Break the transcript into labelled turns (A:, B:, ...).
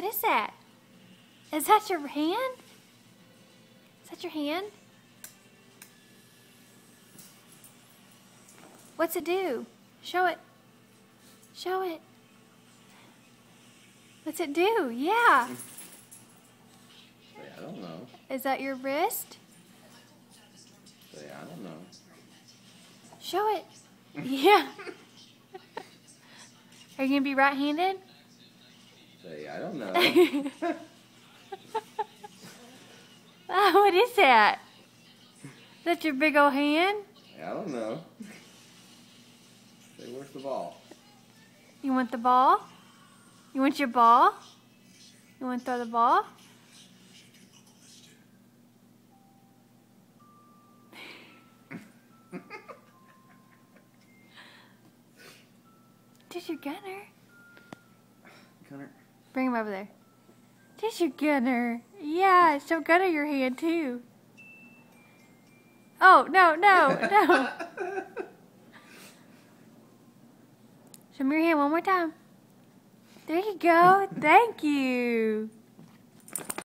A: is that? Is that your hand? Is that your hand? What's it do? Show it. Show it. What's it do? Yeah.
B: I don't know.
A: Is that your wrist?
B: I don't know.
A: Show it. Yeah. Are you going to be right-handed?
B: I don't know.
A: Oh, what is that? Is that your big old hand?
B: I don't know. Where's the ball?
A: You want the ball? You want your ball? You want to throw the ball? There's your Gunner.
B: Gunner.
A: Bring him over there. There's your Gunner. Yeah, show Gunner your hand too. Oh, no, no, no. Show me your hand one more time. There you go. Thank you.